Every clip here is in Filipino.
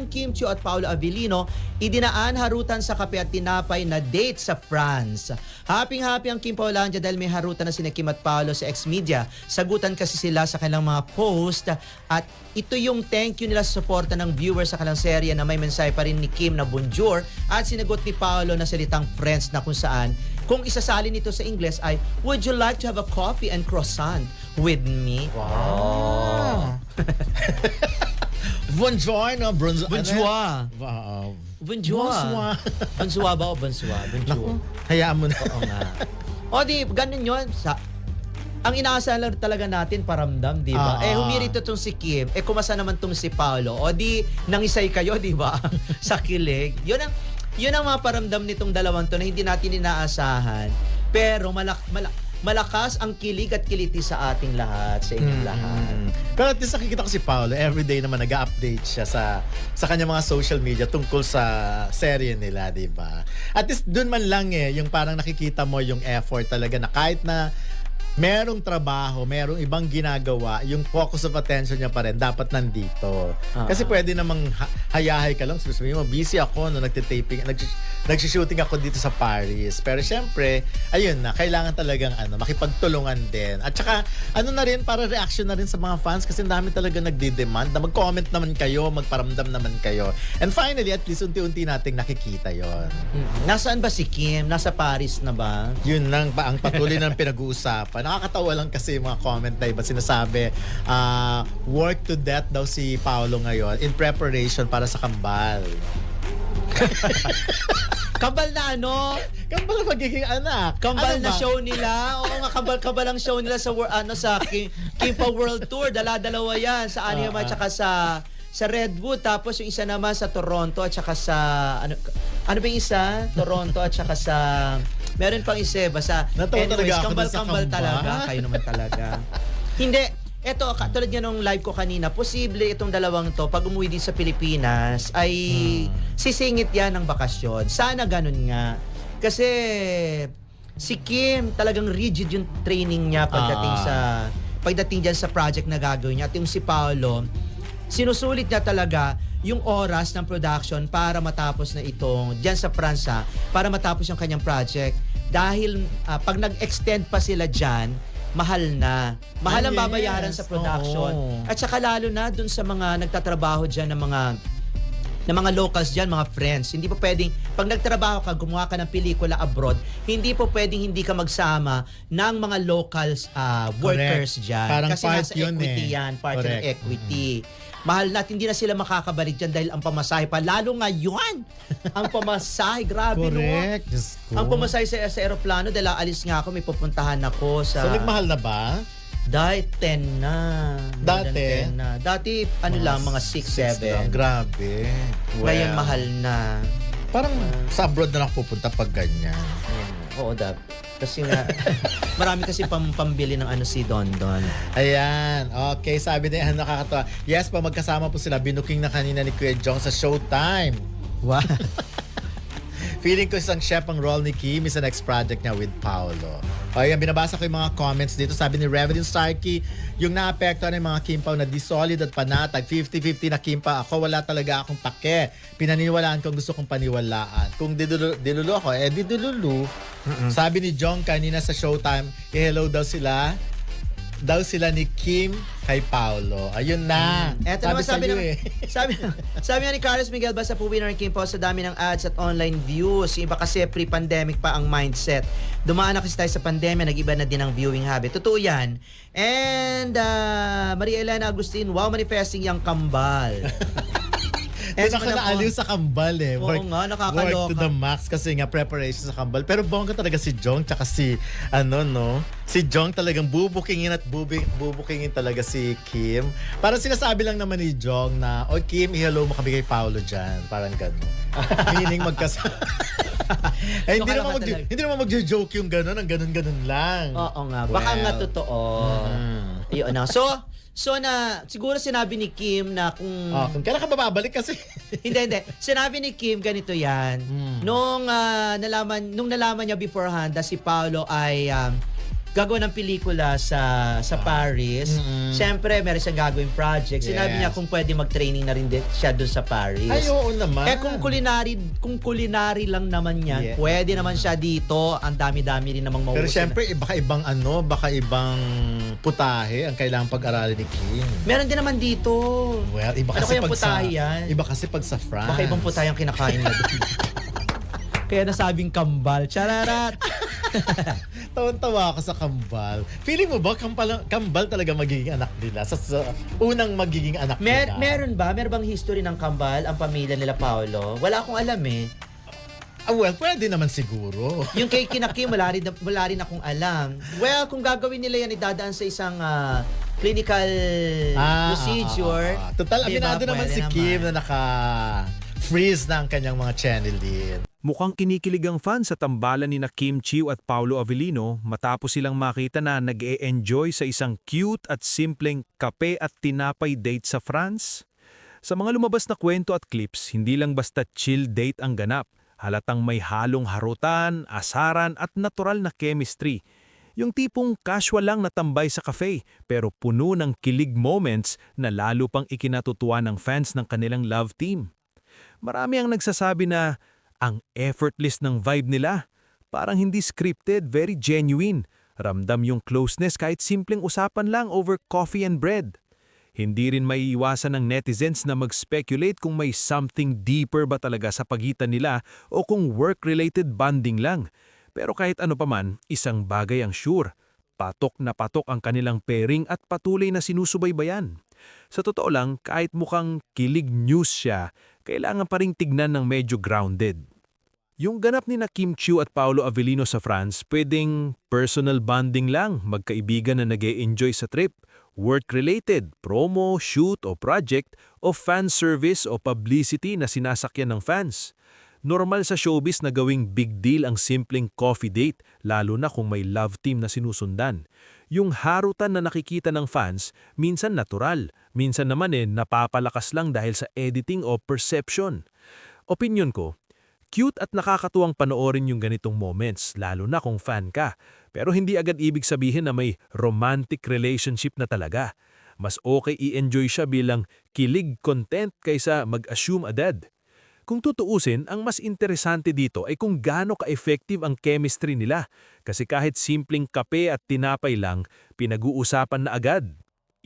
Kim Chiu at Paolo Avellino, idinaan harutan sa kape at tinapay na date sa France. Happy-happy ang Kim Paulandia dahil may harutan na sina Kim at Paolo sa X-Media. Sagutan kasi sila sa kanilang mga post at ito yung thank you nila sa suporta ng viewers sa kanilang serye na may mensahe pa rin ni Kim na bonjour at sinagot ni Paolo na salitang friends na kung saan kung isasalin nito sa Ingles ay, would you like to have a coffee and croissant with me? Wow! Bonjour, no? Bonjour. Wow. Bonjour. Bonjour ba o bonsoir? Bonjour. Hayaan mo na. Oo nga. O di, ganun yun. Ang inaasahan talaga natin, paramdam, di ba? Humirito tong si Kim. Kumasa naman tong si Paolo. O di, nangisay kayo, di ba? Sa kilig. Yun ang mga paramdam nitong dalawang to na hindi natin inaasahan. Pero malakas ang kilig at kiliti sa ating lahat, sa inyong lahat. Pero at least nakikita ko si Paolo, everyday naman nag-update siya sa kanyang mga social media tungkol sa serye nila, di ba? At least dun man lang yung parang nakikita mo yung effort talaga na kahit na merong trabaho, merong ibang ginagawa, yung focus of attention niya pa rin dapat nandito. Kasi pwede namang hayahay ka lang. Sabihin mo, busy ako no nagtitaping, nagsishooting ako dito sa Paris. Pero syempre, ayun na, kailangan talagang makipagtulungan din. At saka, na rin, para reaction na rin sa mga fans kasi ang dami talaga nagdi-demand na mag-comment naman kayo, magparamdam naman kayo. And finally, at least unti-unti nating nakikita yon. Nasaan ba si Kim? Nasa Paris na ba? Yun lang ba ang patuloy ng pinag-uusapan. Nakakatawa lang kasi yung mga comment na iba sinasabi, work to death daw si Paolo ngayon in preparation para sa kambal. Kambal na ano? Kambal na magiging anak. Kambal na show nila. Oo nga, kambal ang show nila sa Kimpa World Tour. Dala-dalawa yan sa Anima at saka sa Redwood. Tapos yung isa naman sa Toronto at saka sa ano ba yung isa? Toronto at saka sa meron pang isa basta anyways, kambal talaga. Kayo naman talaga. Hindi. Eto, tulad nga nung live ko kanina, posible itong dalawang to, pag umuwi din sa Pilipinas, ay sisingit yan ng bakasyon. Sana ganun nga. Kasi si Kim, talagang rigid yung training niya pagdating dyan sa project na gagawin niya. At yung si Paolo, sinusulit niya talaga yung oras ng production para matapos na itong dyan sa Fransa, para matapos yung kanyang project. Dahil pag nag-extend pa sila dyan, mahal na. Mahal ang babayaran sa production. At saka lalo na dun sa mga nagtatrabaho dyan ng mga locals dyan, mga friends. Hindi po pwedeng, pag nagtrabaho ka, gumawa ka ng pelikula abroad, hindi po pwedeng hindi ka magsama ng mga locals workers dyan. Parang kasi part nasa yun equity yan, part ng equity. Mahal na, hindi na sila makakabalik dyan dahil ang pamasahe pa. Lalo ngayon, ang pamasahe, grabe correct. no. Ang pamasahe sa aeroplano, dahil alis nga ako, may pupuntahan ako sa... So, nagmahal na ba? Dahil 10 na. Dati? Dati, lang, mga 6, 7. Grabe. Well, Ngayon, mahal na. Parang sa abroad na lang pupunta pag ganyan. Oo, kasi nga, marami kasi pambili ng si Don Don. Ayan. Okay, sabi niya, nakakatawa. Yes, pa magkasama po sila. Binuking na kanina ni Kuya Jong sa Showtime. Wow. Feeling ko isang chef ang role ni Kim sa next project niya with Paolo. Ayan, binabasa ko yung mga comments dito. Sabi ni Reverend Starkey, yung naapektuhan ng mga Kim Pao na di solid at panatag, 50-50 na Kim Pa. Ako wala talaga akong pake. Pinaniniwalaan kung gusto kong paniwalaan. Kung dilulu ako, didululu. Sabi ni Jong kanina sa Showtime, hello daw sila ni Kim kay Paolo. Ayun na. Eto naman sabi nga ni Carlos Miguel, basta po winner ng Kim Pao sa dami ng ads at online views. Yung iba kasi pre-pandemic pa ang mindset. Dumaan na kasi tayo sa pandemya, nag-iba na din ang viewing habit. Totoo yan. And Maria Elena Agustin, wow, manifesting yung kambal. Doon ako naaliw sa kambal Oo nga, nakakaloka. Work to the max kasi nga preparation sa kambal. Pero bongga talaga si Jong tsaka si si Jong talagang bubukingin talaga si Kim. Parang sinasabi lang naman ni Jong na, Kim, hello mo kami kay Paolo dyan. Parang gano'n. Meaning magkasama. Hindi naman magjo-joke yung gano'n, ang gano'n lang. Oo nga, baka nga totoo. Ayun na. So siguro sinabi ni Kim na kung kailan ka babalik kasi. hindi. Sinabi ni Kim ganito 'yan. Nung nalaman niya beforehand na si Paolo ay gagawa ng pelikula sa Paris. Siyempre, meron siyang gagawing project. Sinabi Yes. niya kung pwede mag-training na rin siya doon sa Paris. Ay, oo naman. kung culinary lang naman yan, Yeah. pwede naman siya dito. Ang dami-dami rin namang mauusin. Pero syempre, baka ibang putahe ang kailangang pag-aralin ni Kim. Meron din naman dito. Well, iba Ano kasi kayang pag sa putahe yan? Iba kasi pag sa France. Baka ibang putay ang kinakain na doon. Kaya nasabing kambal. Chararat! Tawan-tawa ako sa kambal. Feeling mo ba kambal talaga magiging anak nila? Sa unang magiging anak nila? Meron ba? Meron bang history ng kambal ang pamilya nila Paolo? Wala akong alam eh. Well, pwede naman siguro. Yung kay Kinakim, wala rin akong alam. Well, kung gagawin nila yan, idadaan sa isang clinical procedure. Total, Diba? aminado naman Pwede si Kim na naka-freeze na ang kanyang mga channeling. Mukhang kinikilig ang fans sa tambalan ni na Kim Chiu at Paolo Avellino matapos silang makita na nag-e-enjoy sa isang cute at simpleng kape at tinapay date sa France. Sa mga lumabas na kwento at clips, hindi lang basta chill date ang ganap. Halatang may halong harutan, asaran at natural na chemistry. Yung tipong casual lang na tambay sa cafe pero puno ng kilig moments na lalo pang ikinatutuwa ng fans ng kanilang love team. Marami ang nagsasabi na ang effortless ng vibe nila. Parang hindi scripted, very genuine. Ramdam yung closeness kahit simpleng usapan lang over coffee and bread. Hindi rin maiiwasan ng netizens na mag-speculate kung may something deeper ba talaga sa pagitan nila o kung work-related bonding lang. Pero kahit ano paman, isang bagay ang sure. Patok na patok ang kanilang pairing at patuloy na sinusubaybayan. Sa totoo lang, kahit mukhang kilig news siya, kailangan pa ring tignan ng medyo grounded. Yung ganap ni na Kim Chiu at Paolo Avellino sa France, pwedeng personal bonding lang, magkaibigan na nag-e-enjoy sa trip, work-related, promo, shoot o project, o fan service o publicity na sinasakyan ng fans. Normal sa showbiz na gawing big deal ang simpleng coffee date, lalo na kung may love team na sinusundan. Yung harutan na nakikita ng fans, minsan natural, minsan naman napapalakas lang dahil sa editing o perception. Opinyon ko, cute at nakakatuwang panoorin yung ganitong moments, lalo na kung fan ka. Pero hindi agad ibig sabihin na may romantic relationship na talaga. Mas okay i-enjoy siya bilang kilig content kaysa mag-assume agad. Kung tutuusin, ang mas interesante dito ay kung gaano ka-effective ang chemistry nila. Kasi kahit simpleng kape at tinapay lang, pinag-uusapan na agad.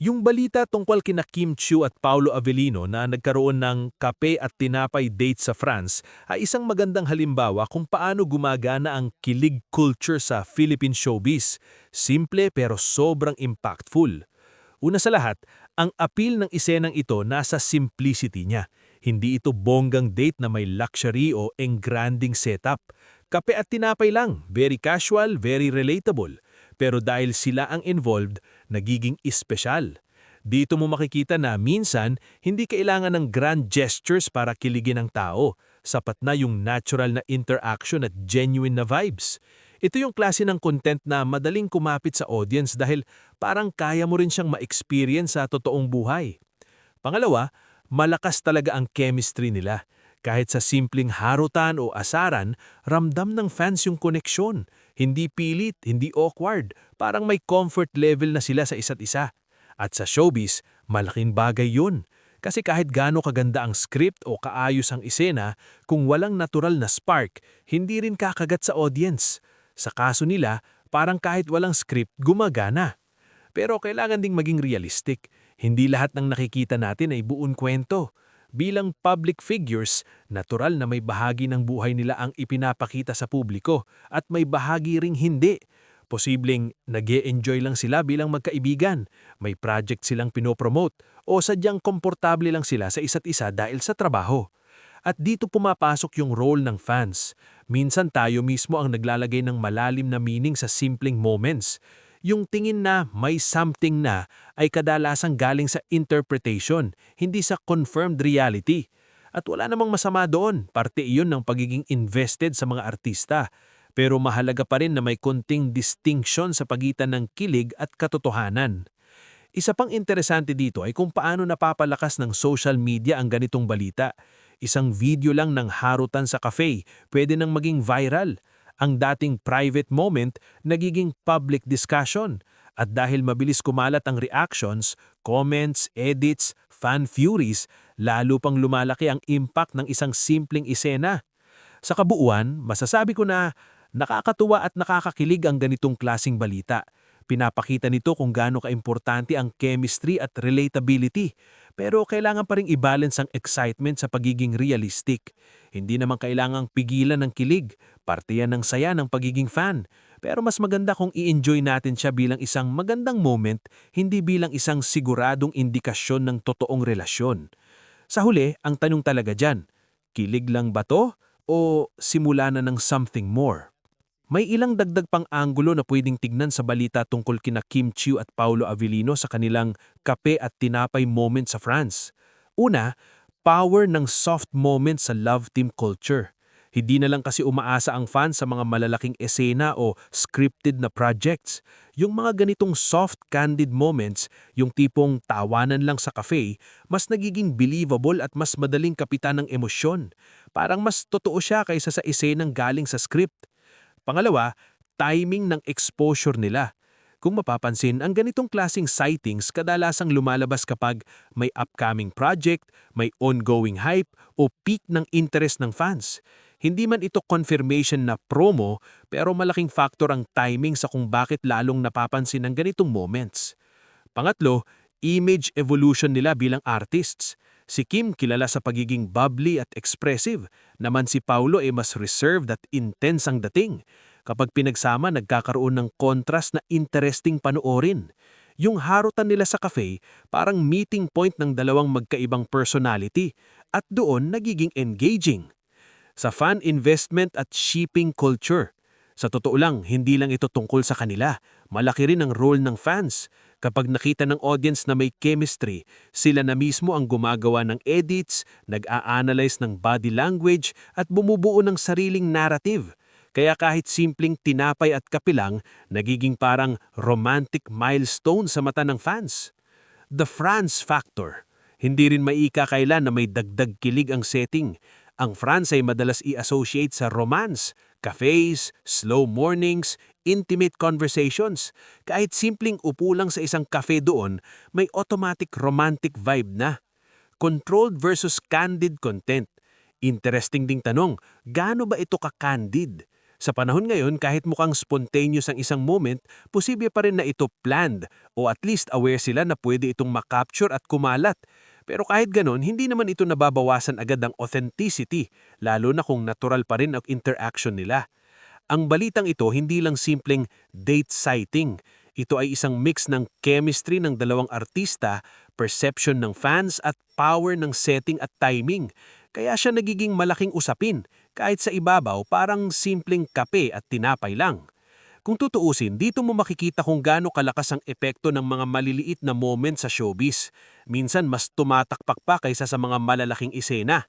Yung balita tungkol kina Kim Chiu at Paolo Avellino na nagkaroon ng kape at tinapay date sa France ay isang magandang halimbawa kung paano gumagana ang kilig culture sa Philippine showbiz. Simple pero sobrang impactful. Una sa lahat, ang appeal ng isenang ito nasa simplicity niya. Hindi ito bonggang date na may luxury o engranding setup. Kape at tinapay lang, very casual, very relatable. Pero dahil sila ang involved, nagiging espesyal. Dito mo makikita na minsan, hindi kailangan ng grand gestures para kiligin ang tao. Sapat na yung natural na interaction at genuine na vibes. Ito yung klase ng content na madaling kumapit sa audience dahil parang kaya mo rin siyang ma-experience sa totoong buhay. Pangalawa, malakas talaga ang chemistry nila. Kahit sa simpleng harutan o asaran, ramdam ng fans yung koneksyon. Hindi pilit, hindi awkward, parang may comfort level na sila sa isa't isa. At sa showbiz, malaking bagay yun. Kasi kahit gaano kaganda ang script o kaayos ang isena, kung walang natural na spark, hindi rin kakagat sa audience. Sa kaso nila, parang kahit walang script, gumagana. Pero kailangan ding maging realistic. Hindi lahat ng nakikita natin ay buong kwento. Bilang public figures, natural na may bahagi ng buhay nila ang ipinapakita sa publiko at may bahagi ring hindi. Posibleng nag-e-enjoy lang sila bilang magkaibigan, may project silang pinopromote o sadyang komportable lang sila sa isa't isa dahil sa trabaho. At dito pumapasok yung role ng fans. Minsan tayo mismo ang naglalagay ng malalim na meaning sa simpleng moments. Yung tingin na may something na ay kadalasang galing sa interpretation, hindi sa confirmed reality. At wala namang masama doon, parte iyon ng pagiging invested sa mga artista. Pero mahalaga pa rin na may konting distinction sa pagitan ng kilig at katotohanan. Isa pang interesante dito ay kung paano napapalakas ng social media ang ganitong balita. Isang video lang ng harutan sa cafe, pwede nang maging viral. Ang dating private moment nagiging public discussion. At dahil mabilis kumalat ang reactions, comments, edits, fan furies, lalo pang lumalaki ang impact ng isang simpleng isena. Sa kabuuan, masasabi ko na nakakatuwa at nakakakilig ang ganitong klasing balita. Pinapakita nito kung gaano kaimportante ang chemistry at relatability. Pero kailangan pa rin i-balance ang excitement sa pagiging realistic. Hindi naman kailangang pigilan ng kilig, parte yan ng saya ng pagiging fan. Pero mas maganda kung i-enjoy natin siya bilang isang magandang moment, hindi bilang isang siguradong indikasyon ng totoong relasyon. Sa huli, ang tanong talaga dyan, kilig lang ba to o simula na ng something more? May ilang dagdag pang anggulo na pwedeng tignan sa balita tungkol kina Kim Chiu at Paolo Avellino sa kanilang kape at tinapay moment sa France. Una, power ng soft moment sa love team culture. Hindi na lang kasi umaasa ang fans sa mga malalaking esena o scripted na projects. Yung mga ganitong soft, candid moments, yung tipong tawanan lang sa cafe, mas nagiging believable at mas madaling kapitan ng emosyon. Parang mas totoo siya kaysa sa esenang galing sa script. Pangalawa, timing ng exposure nila. Kung mapapansin, ang ganitong klasing sightings kadalasang lumalabas kapag may upcoming project, may ongoing hype o peak ng interest ng fans. Hindi man ito confirmation na promo, pero malaking factor ang timing sa kung bakit lalong napapansin ang ganitong moments. Pangatlo, image evolution nila bilang artists. Si Kim kilala sa pagiging bubbly at expressive, naman si Paolo ay mas reserved at intense ang dating. Kapag pinagsama, nagkakaroon ng contrast na interesting panoorin. Yung harutan nila sa cafe, parang meeting point ng dalawang magkaibang personality at doon nagiging engaging. Sa fan investment at shipping culture. Sa totoo lang, hindi lang ito tungkol sa kanila. Malaki rin ang role ng fans. Kapag nakita ng audience na may chemistry, sila na mismo ang gumagawa ng edits, nag-a-analyze ng body language at bumubuo ng sariling narrative. Kaya kahit simpleng tinapay at kape lang, nagiging parang romantic milestone sa mata ng fans. The France factor. Hindi rin maikakailan na may dagdag kilig ang setting. Ang France ay madalas i-associate sa romance, cafes, slow mornings, intimate conversations. Kahit simpleng upo lang sa isang cafe doon, may automatic romantic vibe na. Controlled versus candid content. Interesting ding tanong, gaano ba ito ka-candid? Sa panahon ngayon, kahit mukhang spontaneous ang isang moment, posible pa rin na ito planned o at least aware sila na pwede itong makapture at kumalat. Pero kahit ganon, hindi naman ito nababawasan agad ng authenticity, lalo na kung natural pa rin ang interaction nila. Ang balitang ito hindi lang simpleng date sighting. Ito ay isang mix ng chemistry ng dalawang artista, perception ng fans at power ng setting at timing. Kaya siya nagiging malaking usapin, kahit sa ibabaw parang simpleng kape at tinapay lang. Kung tutuusin, dito mo makikita kung gaano kalakas ang epekto ng mga maliliit na moment sa showbiz. Minsan mas tumatakpak pa kaysa sa mga malalaking isena.